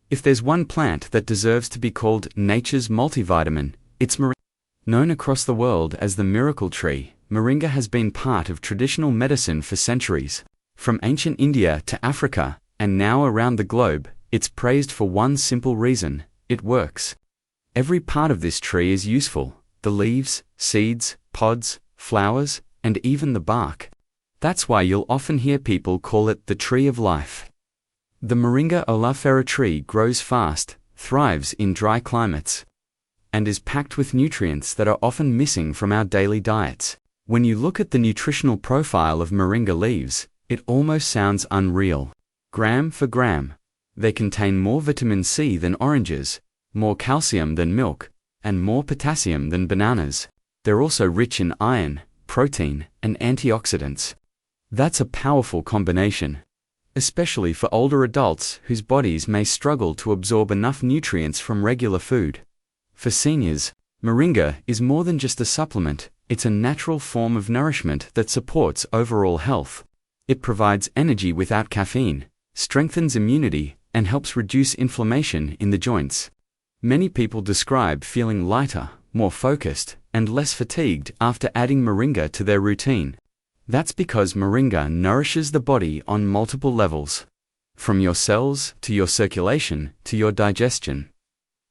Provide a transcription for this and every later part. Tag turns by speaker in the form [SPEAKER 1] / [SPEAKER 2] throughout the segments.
[SPEAKER 1] If there's one plant that deserves to be called nature's multivitamin, it's Moringa. Known across the world as the miracle tree, Moringa has been part of traditional medicine for centuries. From ancient India to Africa, and now around the globe, it's praised for one simple reason: it works. Every part of this tree is useful: the leaves, seeds, pods, flowers, and even the bark. That's why you'll often hear people call it the tree of life. The Moringa oleifera tree grows fast, thrives in dry climates, and is packed with nutrients that are often missing from our daily diets. When you look at the nutritional profile of Moringa leaves, it almost sounds unreal. Gram for gram, they contain more vitamin C than oranges, more calcium than milk, and more potassium than bananas. They're also rich in iron, protein, and antioxidants. That's a powerful combination, especially for older adults whose bodies may struggle to absorb enough nutrients from regular food. For seniors, Moringa is more than just a supplement, it's a natural form of nourishment that supports overall health. It provides energy without caffeine, strengthens immunity, and helps reduce inflammation in the joints. Many people describe feeling lighter, more focused, and less fatigued after adding Moringa to their routine. That's because Moringa nourishes the body on multiple levels, from your cells to your circulation to your digestion.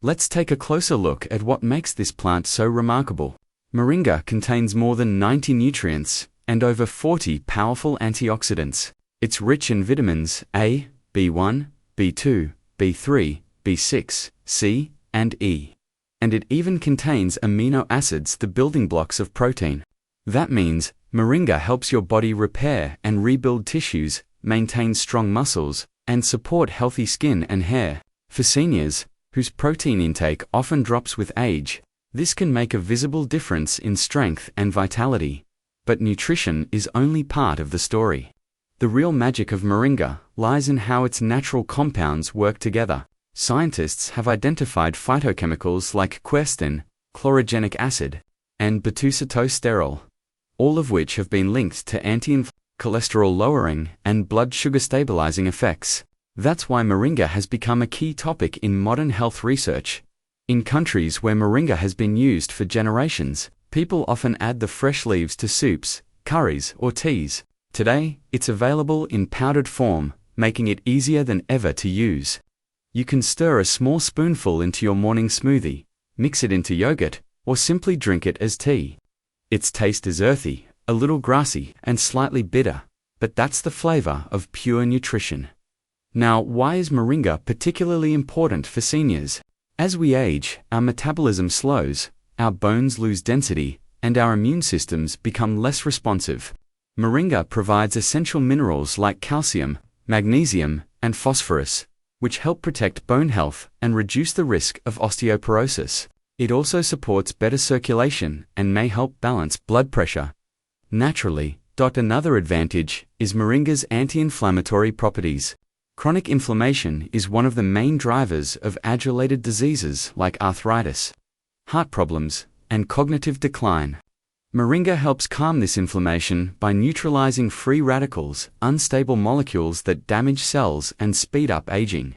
[SPEAKER 1] Let's take a closer look at what makes this plant so remarkable. Moringa contains more than 90 nutrients and over 40 powerful antioxidants. It's rich in vitamins A, B1, B2, B3, B6, C, and E. And it even contains amino acids, the building blocks of protein. That means Moringa helps your body repair and rebuild tissues, maintain strong muscles, and support healthy skin and hair. For seniors, whose protein intake often drops with age, this can make a visible difference in strength and vitality. But nutrition is only part of the story. The real magic of Moringa lies in how its natural compounds work together. Scientists have identified phytochemicals like quercetin, chlorogenic acid, and beta-sitosterol, all of which have been linked to anti-inflammatory, cholesterol-lowering, and blood sugar-stabilizing effects. That's why Moringa has become a key topic in modern health research. In countries where Moringa has been used for generations, people often add the fresh leaves to soups, curries, or teas. Today, it's available in powdered form, making it easier than ever to use. You can stir a small spoonful into your morning smoothie, mix it into yogurt, or simply drink it as tea. Its taste is earthy, a little grassy, and slightly bitter, but that's the flavor of pure nutrition. Now, why is Moringa particularly important for seniors? As we age, our metabolism slows, our bones lose density, and our immune systems become less responsive. Moringa provides essential minerals like calcium, magnesium, and phosphorus, which help protect bone health and reduce the risk of osteoporosis. It also supports better circulation and may help balance blood pressure naturally. Another advantage is Moringa's anti-inflammatory properties. Chronic inflammation is one of the main drivers of age-related diseases like arthritis, heart problems, and cognitive decline. Moringa helps calm this inflammation by neutralizing free radicals, unstable molecules that damage cells and speed up aging.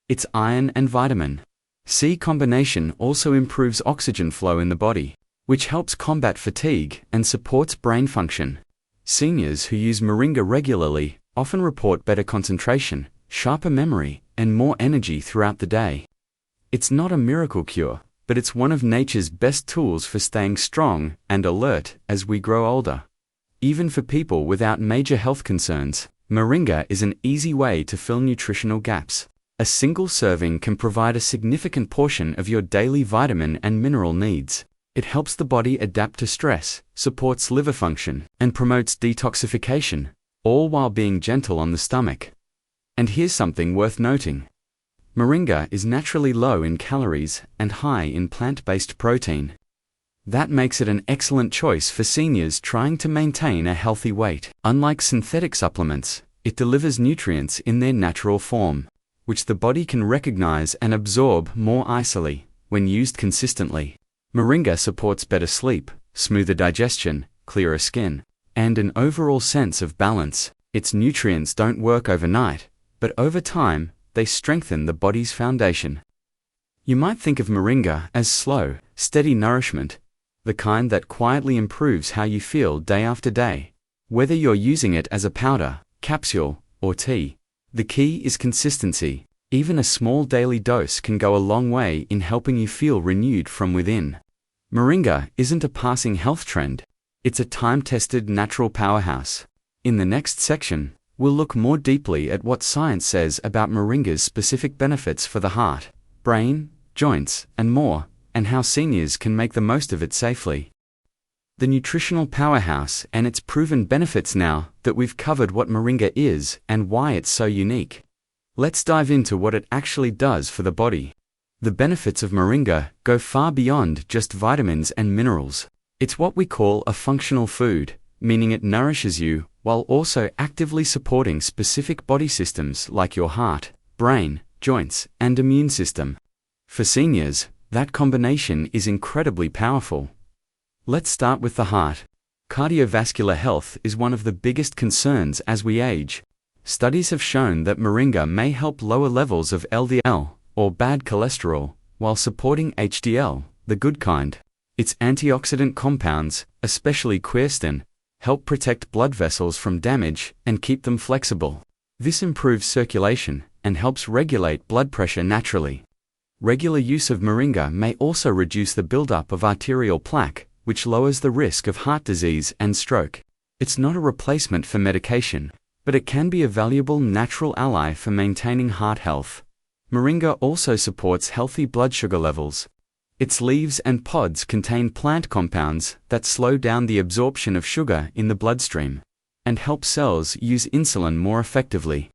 [SPEAKER 1] Its iron and vitamin C combination also improves oxygen flow in the body, which helps combat fatigue and supports brain function. Seniors who use Moringa regularly often report better concentration, sharper memory, and more energy throughout the day. It's not a miracle cure, but it's one of nature's best tools for staying strong and alert as we grow older. Even for people without major health concerns, Moringa is an easy way to fill nutritional gaps. A single serving can provide a significant portion of your daily vitamin and mineral needs. It helps the body adapt to stress, supports liver function, and promotes detoxification, all while being gentle on the stomach. And here's something worth noting. Moringa is naturally low in calories and high in plant-based protein. That makes it an excellent choice for seniors trying to maintain a healthy weight. Unlike synthetic supplements, it delivers nutrients in their natural form, which the body can recognize and absorb more easily when used consistently. Moringa supports better sleep, smoother digestion, clearer skin, and an overall sense of balance. Its nutrients don't work overnight, but over time, they strengthen the body's foundation. You might think of Moringa as slow, steady nourishment, the kind that quietly improves how you feel day after day. Whether you're using it as a powder, capsule, or tea, the key is consistency. Even a small daily dose can go a long way in helping you feel renewed from within. Moringa isn't a passing health trend. It's a time-tested natural powerhouse. In the next section, we'll look more deeply at what science says about Moringa's specific benefits for the heart, brain, joints, and more, and how seniors can make the most of it safely. The nutritional powerhouse and its proven benefits. Now that we've covered what Moringa is and why it's so unique, let's dive into what it actually does for the body. The benefits of Moringa go far beyond just vitamins and minerals. It's what we call a functional food, meaning it nourishes you while also actively supporting specific body systems like your heart, brain, joints, and immune system. For seniors, that combination is incredibly powerful. Let's start with the heart. Cardiovascular health is one of the biggest concerns as we age. Studies have shown that Moringa may help lower levels of LDL, or bad cholesterol, while supporting HDL, the good kind. Its antioxidant compounds, especially quercetin, help protect blood vessels from damage and keep them flexible. This improves circulation and helps regulate blood pressure naturally. Regular use of Moringa may also reduce the buildup of arterial plaque, which lowers the risk of heart disease and stroke. It's not a replacement for medication, but it can be a valuable natural ally for maintaining heart health. Moringa also supports healthy blood sugar levels. Its leaves and pods contain plant compounds that slow down the absorption of sugar in the bloodstream and help cells use insulin more effectively.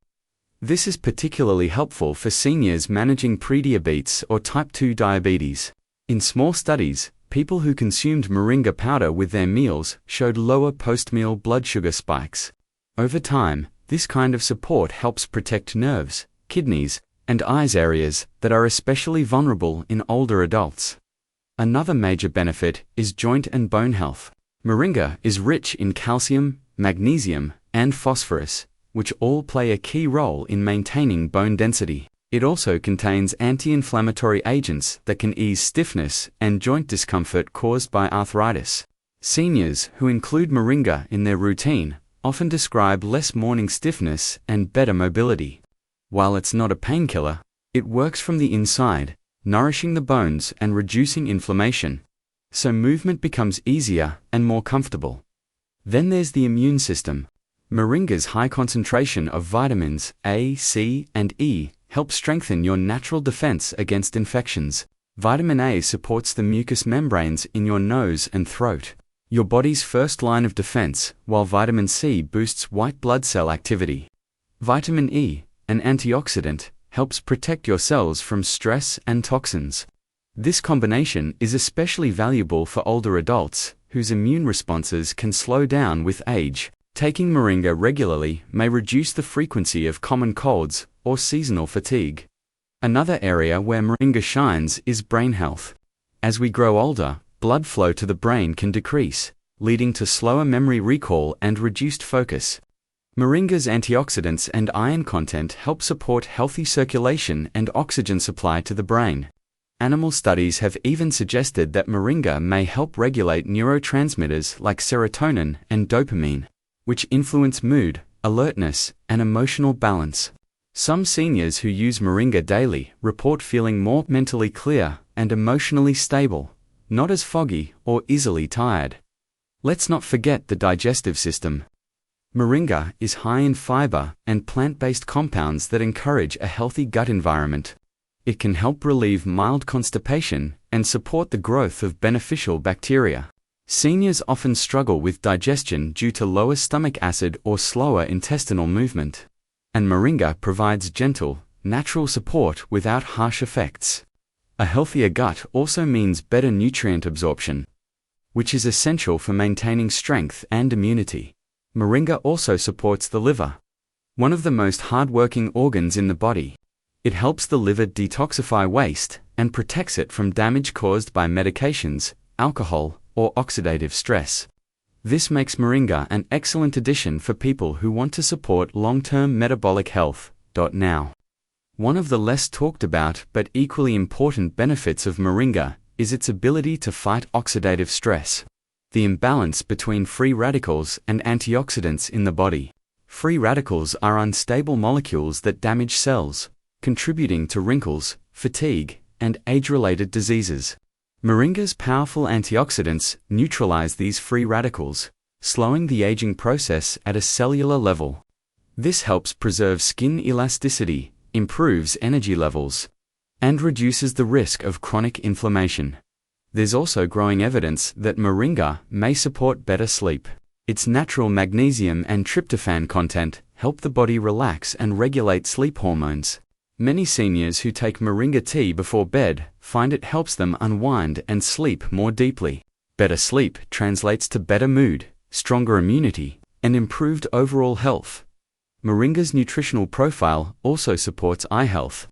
[SPEAKER 1] This is particularly helpful for seniors managing prediabetes or type 2 diabetes. In small studies, people who consumed Moringa powder with their meals showed lower post-meal blood sugar spikes. Over time, this kind of support helps protect nerves, kidneys, and eyes, areas that are especially vulnerable in older adults. Another major benefit is joint and bone health. Moringa is rich in calcium, magnesium, and phosphorus, which all play a key role in maintaining bone density. It also contains anti-inflammatory agents that can ease stiffness and joint discomfort caused by arthritis. Seniors who include Moringa in their routine often describe less morning stiffness and better mobility. While it's not a painkiller, it works from the inside, nourishing the bones and reducing inflammation, so movement becomes easier and more comfortable. Then there's the immune system. Moringa's high concentration of vitamins A, C, and E helps strengthen your natural defense against infections. Vitamin A supports the mucous membranes in your nose and throat, your body's first line of defense, while vitamin C boosts white blood cell activity. Vitamin E, an antioxidant, helps protect your cells from stress and toxins. This combination is especially valuable for older adults, whose immune responses can slow down with age. Taking Moringa regularly may reduce the frequency of common colds or seasonal fatigue. Another area where Moringa shines is brain health. As we grow older, blood flow to the brain can decrease, leading to slower memory recall and reduced focus. Moringa's antioxidants and iron content help support healthy circulation and oxygen supply to the brain. Animal studies have even suggested that Moringa may help regulate neurotransmitters like serotonin and dopamine, which influence mood, alertness, and emotional balance. Some seniors who use Moringa daily report feeling more mentally clear and emotionally stable, not as foggy or easily tired. Let's not forget the digestive system. Moringa is high in fiber and plant-based compounds that encourage a healthy gut environment. It can help relieve mild constipation and support the growth of beneficial bacteria. Seniors often struggle with digestion due to lower stomach acid or slower intestinal movement, and Moringa provides gentle, natural support without harsh effects. A healthier gut also means better nutrient absorption, which is essential for maintaining strength and immunity. Moringa also supports the liver, one of the most hard-working organs in the body. It helps the liver detoxify waste and protects it from damage caused by medications, alcohol, or oxidative stress. This makes Moringa an excellent addition for people who want to support long-term metabolic health. Now, One of the less talked about but equally important benefits of moringa is its ability to fight oxidative stress, the imbalance between free radicals and antioxidants in the body. Free radicals are unstable molecules that damage cells, contributing to wrinkles, fatigue, and age-related diseases. Moringa's powerful antioxidants neutralize these free radicals, slowing the aging process at a cellular level. This helps preserve skin elasticity, improves energy levels, and reduces the risk of chronic inflammation. There's also growing evidence that moringa may support better sleep. Its natural magnesium and tryptophan content help the body relax and regulate sleep hormones. Many seniors who take moringa tea before bed find it helps them unwind and sleep more deeply. Better sleep translates to better mood, stronger immunity, and improved overall health. Moringa's nutritional profile also supports eye health.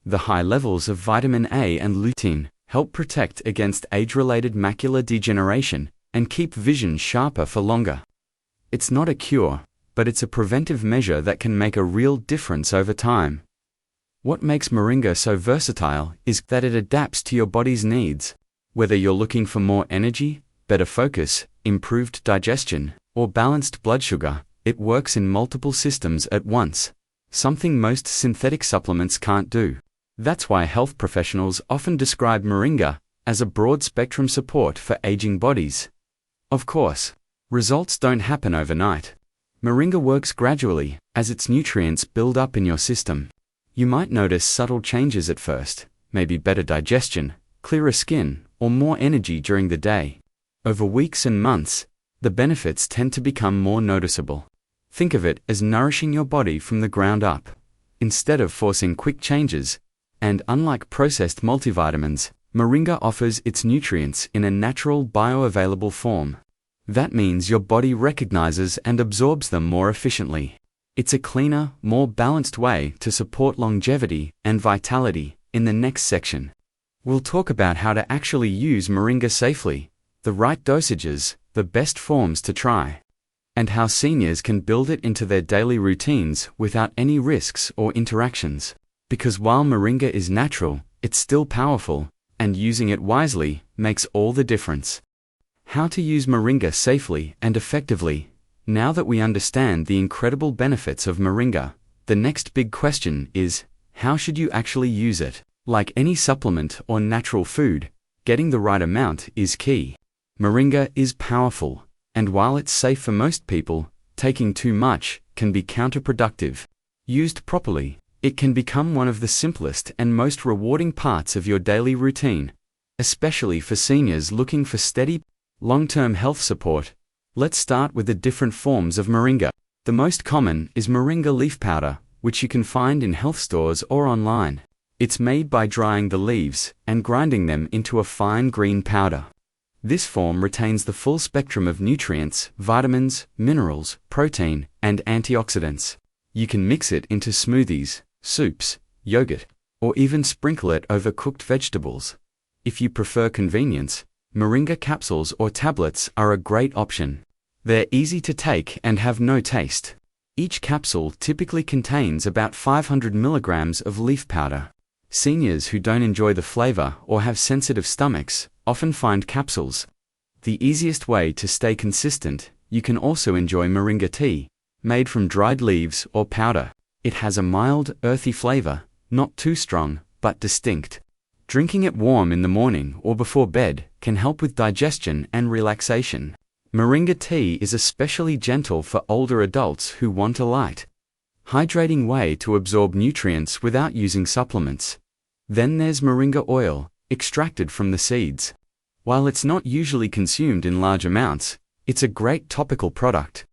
[SPEAKER 1] The high levels of vitamin A and lutein help protect against age-related macular degeneration and keep vision sharper for longer. It's not a cure, but it's a preventive measure that can make a real difference over time. What makes moringa so versatile is that it adapts to your body's needs. Whether you're looking for more energy, better focus, improved digestion, or balanced blood sugar, it works in multiple systems at once, something most synthetic supplements can't do. That's why health professionals often describe moringa as a broad-spectrum support for aging bodies. Of course, results don't happen overnight. Moringa works gradually as its nutrients build up in your system. You might notice subtle changes at first, maybe better digestion, clearer skin, or more energy during the day. Over weeks and months, the benefits tend to become more noticeable. Think of it as nourishing your body from the ground up, instead of forcing quick changes. And unlike processed multivitamins, moringa offers its nutrients in a natural bioavailable form. That means your body recognizes and absorbs them more efficiently. It's a cleaner, more balanced way to support longevity and vitality. In the next section, we'll talk about how to actually use moringa safely, the right dosages, the best forms to try, and how seniors can build it into their daily routines without any risks or interactions. Because while moringa is natural, it's still powerful, and using it wisely makes all the difference. How to use moringa safely and effectively. Now that we understand the incredible benefits of moringa, the next big question is, how should you actually use it? Like any supplement or natural food, getting the right amount is key. Moringa is powerful, and while it's safe for most people, taking too much can be counterproductive. Used properly, it can become one of the simplest and most rewarding parts of your daily routine, especially for seniors looking for steady, long-term health support. Let's start with the different forms of moringa. The most common is moringa leaf powder, which you can find in health stores or online. It's made by drying the leaves and grinding them into a fine green powder. This form retains the full spectrum of nutrients, vitamins, minerals, protein, and antioxidants. You can mix it into smoothies, soups, yogurt, or even sprinkle it over cooked vegetables. If you prefer convenience, moringa capsules or tablets are a great option. They're easy to take and have no taste. Each capsule typically contains about 500 milligrams of leaf powder. Seniors who don't enjoy the flavor or have sensitive stomachs often find capsules the easiest way to stay consistent. You can also enjoy moringa tea, made from dried leaves or powder. It has a mild, earthy flavor, not too strong, but distinct. Drinking it warm in the morning or before bed can help with digestion and relaxation. Moringa tea is especially gentle for older adults who want a light, hydrating way to absorb nutrients without using supplements. Then there's moringa oil, extracted from the seeds. While it's not usually consumed in large amounts, it's a great topical product.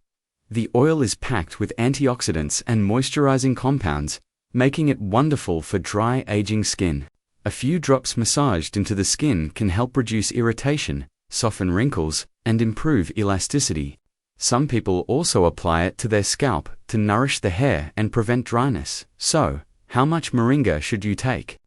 [SPEAKER 1] The oil is packed with antioxidants and moisturizing compounds, making it wonderful for dry, aging skin. A few drops massaged into the skin can help reduce irritation, soften wrinkles, and improve elasticity. Some people also apply it to their scalp to nourish the hair and prevent dryness. So, how much moringa should you take?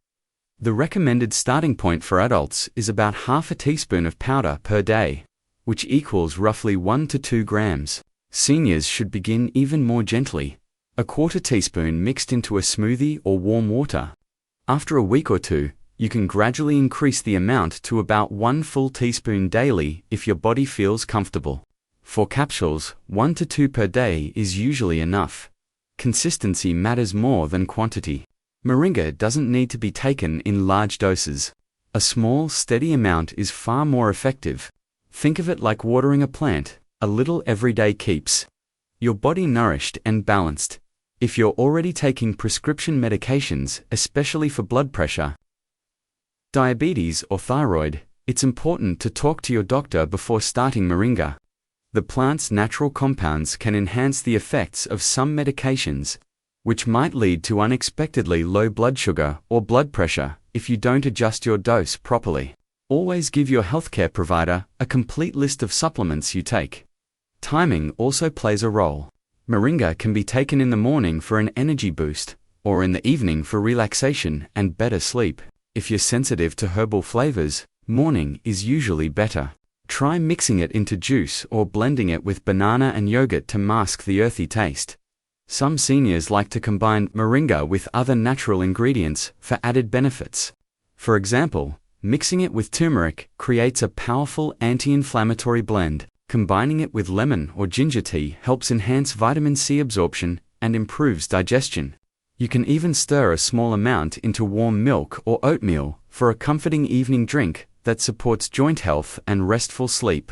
[SPEAKER 1] The recommended starting point for adults is about half a teaspoon of powder per day, which equals roughly 1 to 2 grams. Seniors should begin even more gently. a quarter teaspoon mixed into a smoothie or warm water. After a week or two, you can gradually increase the amount to about 1 full teaspoon daily if your body feels comfortable. For capsules, 1 to 2 per day is usually enough. Consistency matters more than quantity. Moringa doesn't need to be taken in large doses. A small, steady amount is far more effective. Think of it like watering a plant. A little every day keeps your body nourished and balanced. If you're already taking prescription medications, especially for blood pressure, diabetes, or thyroid, it's important to talk to your doctor before starting Moringa. The plant's natural compounds can enhance the effects of some medications, which might lead to unexpectedly low blood sugar or blood pressure if you don't adjust your dose properly. Always give your healthcare provider a complete list of supplements you take. Timing also plays a role. Moringa can be taken in the morning for an energy boost, or in the evening for relaxation and better sleep. If you're sensitive to herbal flavors, morning is usually better. Try mixing it into juice or blending it with banana and yogurt to mask the earthy taste. Some seniors like to combine Moringa with other natural ingredients for added benefits. For example, mixing it with turmeric creates a powerful anti-inflammatory blend. Combining it with lemon or ginger tea helps enhance vitamin C absorption and improves digestion. You can even stir a small amount into warm milk or oatmeal for a comforting evening drink that supports joint health and restful sleep.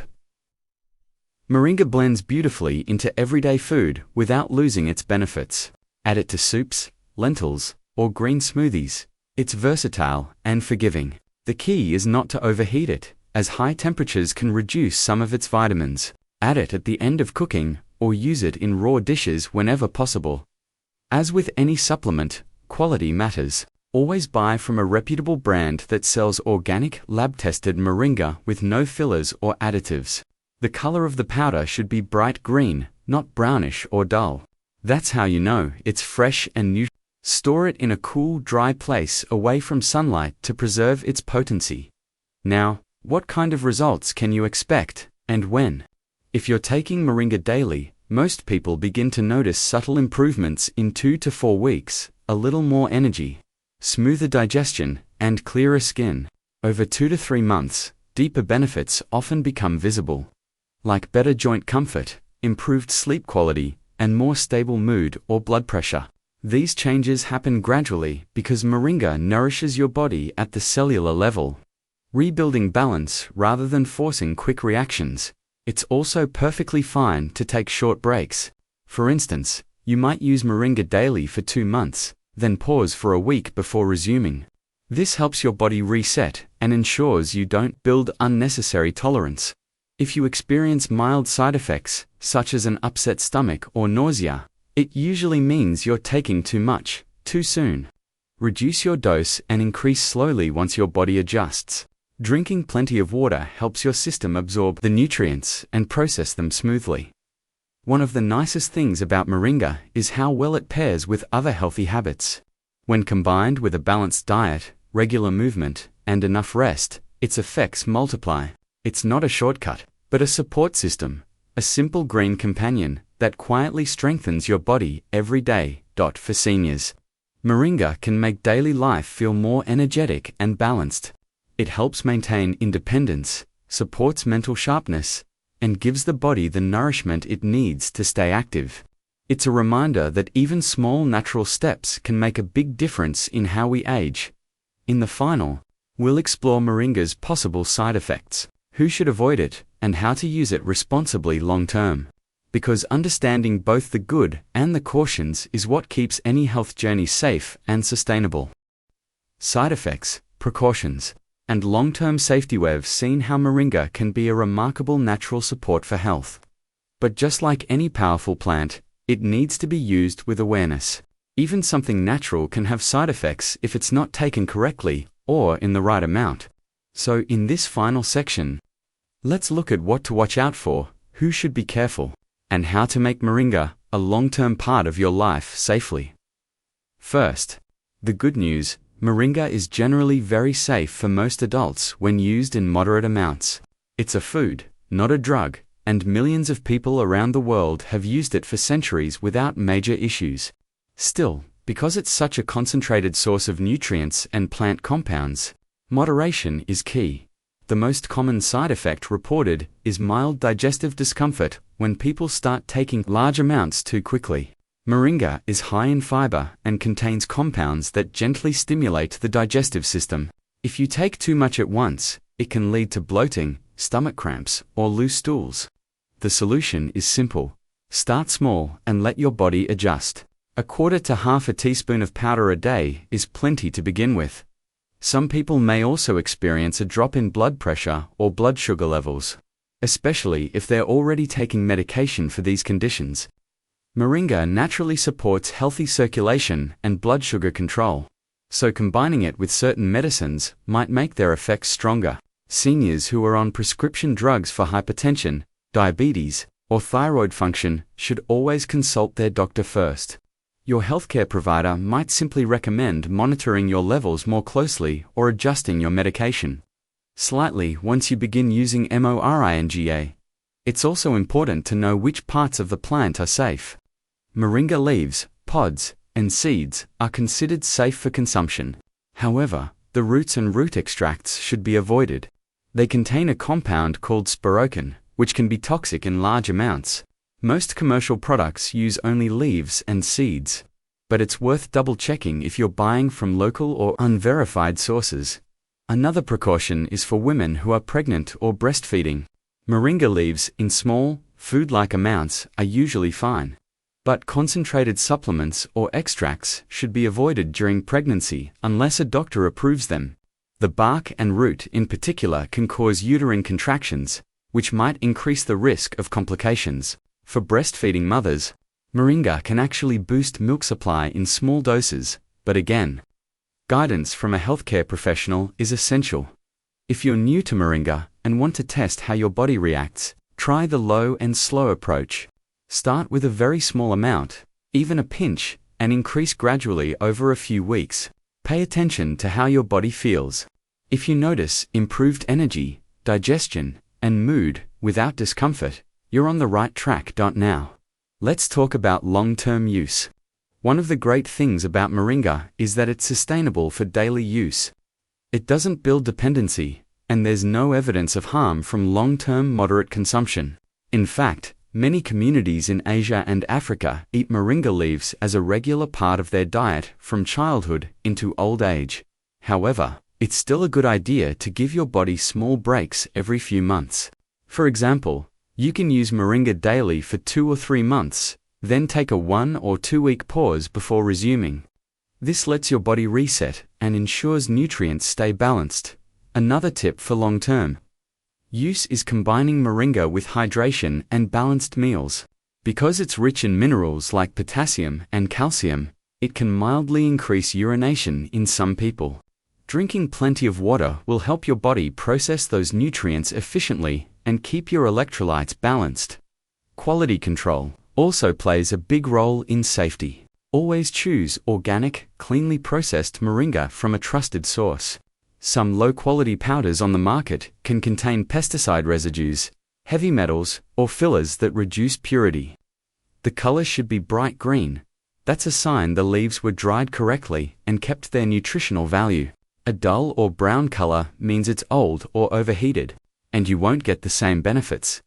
[SPEAKER 1] Moringa blends beautifully into everyday food without losing its benefits. Add it to soups, lentils, or green smoothies. It's versatile and forgiving. The key is not to overheat it, as high temperatures can reduce some of its vitamins. Add it at the end of cooking, or use it in raw dishes whenever possible. As with any supplement, quality matters. Always buy from a reputable brand that sells organic, lab-tested Moringa with no fillers or additives. The color of the powder should be bright green, not brownish or dull. That's how you know it's fresh and nutritious. Store it in a cool, dry place away from sunlight to preserve its potency. Now, what kind of results can you expect, and when? If you're taking Moringa daily, most people begin to notice subtle improvements in 2 to 4 weeks, a little more energy, smoother digestion, and clearer skin. Over 2 to 3 months, deeper benefits often become visible, like better joint comfort, improved sleep quality, and more stable mood or blood pressure. These changes happen gradually because Moringa nourishes your body at the cellular level, rebuilding balance rather than forcing quick reactions. It's also perfectly fine to take short breaks. For instance, you might use Moringa daily for 2 months, then pause for a week before resuming. This helps your body reset and ensures you don't build unnecessary tolerance. If you experience mild side effects, such as an upset stomach or nausea, it usually means you're taking too much, too soon. Reduce your dose and increase slowly once your body adjusts. Drinking plenty of water helps your system absorb the nutrients and process them smoothly. One of the nicest things about Moringa is how well it pairs with other healthy habits. When combined with a balanced diet, regular movement, and enough rest, its effects multiply. It's not a shortcut, but a support system, a simple green companion that quietly strengthens your body every day. For seniors, Moringa can make daily life feel more energetic and balanced. It helps maintain independence, supports mental sharpness, and gives the body the nourishment it needs to stay active. It's a reminder that even small natural steps can make a big difference in how we age. In the final, we'll explore Moringa's possible side effects, who should avoid it, and how to use it responsibly long-term. Because understanding both the good and the cautions is what keeps any health journey safe and sustainable. Side effects, precautions, and long-term safety. We've seen how Moringa can be a remarkable natural support for health. But just like any powerful plant, it needs to be used with awareness. Even something natural can have side effects if it's not taken correctly or in the right amount. So in this final section, let's look at what to watch out for, who should be careful, and how to make Moringa a long-term part of your life safely. First, the good news: Moringa is generally very safe for most adults when used in moderate amounts. It's a food, not a drug, and millions of people around the world have used it for centuries without major issues. Still, because it's such a concentrated source of nutrients and plant compounds, moderation is key. The most common side effect reported is mild digestive discomfort when people start taking large amounts too quickly. Moringa is high in fiber and contains compounds that gently stimulate the digestive system. If you take too much at once, it can lead to bloating, stomach cramps, or loose stools. The solution is simple. Start small and let your body adjust. A quarter to half a teaspoon of powder a day is plenty to begin with. Some people may also experience a drop in blood pressure or blood sugar levels, especially if they're already taking medication for these conditions. Moringa naturally supports healthy circulation and blood sugar control, so combining it with certain medicines might make their effects stronger. Seniors who are on prescription drugs for hypertension, diabetes, or thyroid function should always consult their doctor first. Your healthcare provider might simply recommend monitoring your levels more closely or adjusting your medication slightly once you begin using Moringa. It's also important to know which parts of the plant are safe. Moringa leaves, pods, and seeds are considered safe for consumption. However, the roots and root extracts should be avoided. They contain a compound called spirochene, which can be toxic in large amounts. Most commercial products use only leaves and seeds, but it's worth double-checking if you're buying from local or unverified sources. Another precaution is for women who are pregnant or breastfeeding. Moringa leaves in small, food-like amounts are usually fine, but concentrated supplements or extracts should be avoided during pregnancy unless a doctor approves them. The bark and root in particular can cause uterine contractions, which might increase the risk of complications. For breastfeeding mothers, Moringa can actually boost milk supply in small doses, but again, guidance from a healthcare professional is essential. If you're new to Moringa and want to test how your body reacts, try the low and slow approach. Start with a very small amount, even a pinch, and increase gradually over a few weeks. Pay attention to how your body feels. If you notice improved energy, digestion, and mood without discomfort, you're on the right track. Now, let's talk about long-term use. One of the great things about Moringa is that it's sustainable for daily use. It doesn't build dependency, and there's no evidence of harm from long-term moderate consumption. In fact, many communities in Asia and Africa eat Moringa leaves as a regular part of their diet from childhood into old age. However, it's still a good idea to give your body small breaks every few months. For example, you can use Moringa daily for 2 or 3 months, then take a 1 or 2 week pause before resuming. This lets your body reset and ensures nutrients stay balanced. Another tip for long-term use is combining Moringa with hydration and balanced meals. Because it's rich in minerals like potassium and calcium, it can mildly increase urination in some people. Drinking plenty of water will help your body process those nutrients efficiently and keep your electrolytes balanced. Quality control also plays a big role in safety. Always choose organic, cleanly processed Moringa from a trusted source. Some low-quality powders on the market can contain pesticide residues, heavy metals, or fillers that reduce purity. The color should be bright green. That's a sign the leaves were dried correctly and kept their nutritional value. A dull or brown color means it's old or overheated, and you won't get the same benefits.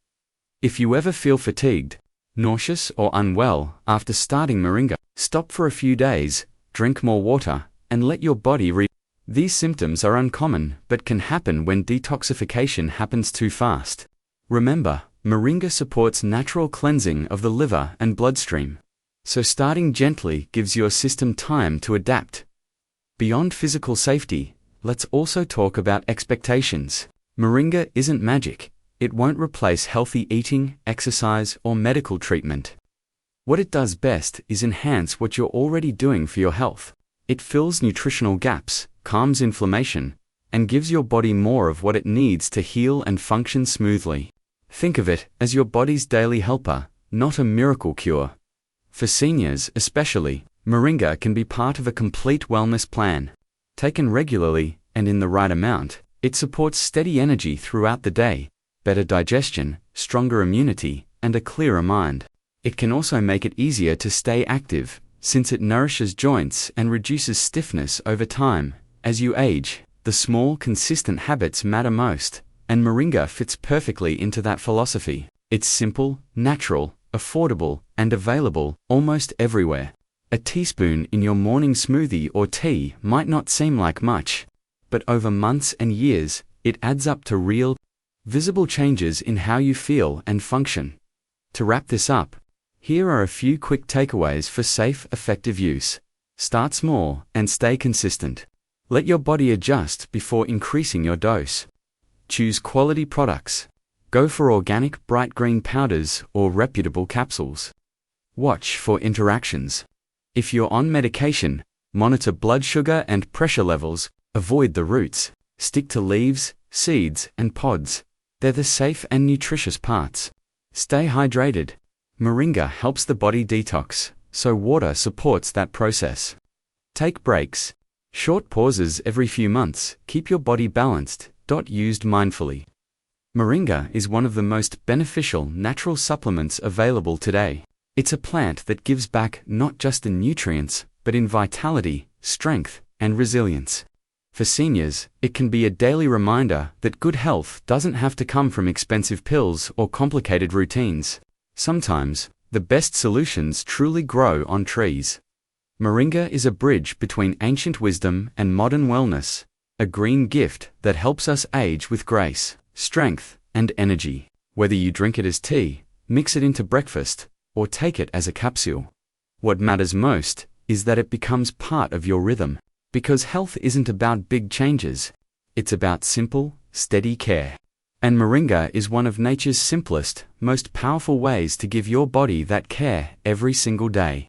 [SPEAKER 1] If you ever feel fatigued, nauseous, or unwell after starting Moringa, stop for a few days, drink more water, and let your body These symptoms are uncommon but can happen when detoxification happens too fast. Remember, Moringa supports natural cleansing of the liver and bloodstream, so starting gently gives your system time to adapt. Beyond physical safety, let's also talk about expectations. Moringa isn't magic. It won't replace healthy eating, exercise, or medical treatment. What it does best is enhance what you're already doing for your health. It fills nutritional gaps, calms inflammation, and gives your body more of what it needs to heal and function smoothly. Think of it as your body's daily helper, not a miracle cure. For seniors especially, Moringa can be part of a complete wellness plan. Taken regularly and in the right amount, it supports steady energy throughout the day, better digestion, stronger immunity, and a clearer mind. It can also make it easier to stay active, since it nourishes joints and reduces stiffness over time. As you age, the small, consistent habits matter most, and Moringa fits perfectly into that philosophy. It's simple, natural, affordable, and available almost everywhere. A teaspoon in your morning smoothie or tea might not seem like much, but over months and years, it adds up to real, visible changes in how you feel and function. To wrap this up, here are a few quick takeaways for safe, effective use. Start small and stay consistent. Let your body adjust before increasing your dose. Choose quality products. Go for organic, bright green powders or reputable capsules. Watch for interactions. If you're on medication, monitor blood sugar and pressure levels. Avoid the roots. Stick to leaves, seeds, and pods. They're the safe and nutritious parts. Stay hydrated. Moringa helps the body detox, so water supports that process. Take breaks. Short pauses every few months keep your body balanced. Used mindfully. Moringa is one of the most beneficial natural supplements available today. It's a plant that gives back not just in nutrients, but in vitality, strength, and resilience. For seniors, it can be a daily reminder that good health doesn't have to come from expensive pills or complicated routines. Sometimes, the best solutions truly grow on trees. Moringa is a bridge between ancient wisdom and modern wellness, a green gift that helps us age with grace, strength, and energy. Whether you drink it as tea, mix it into breakfast, or take it as a capsule, what matters most is that it becomes part of your rhythm. Because health isn't about big changes, it's about simple, steady care. And Moringa is one of nature's simplest, most powerful ways to give your body that care every single day.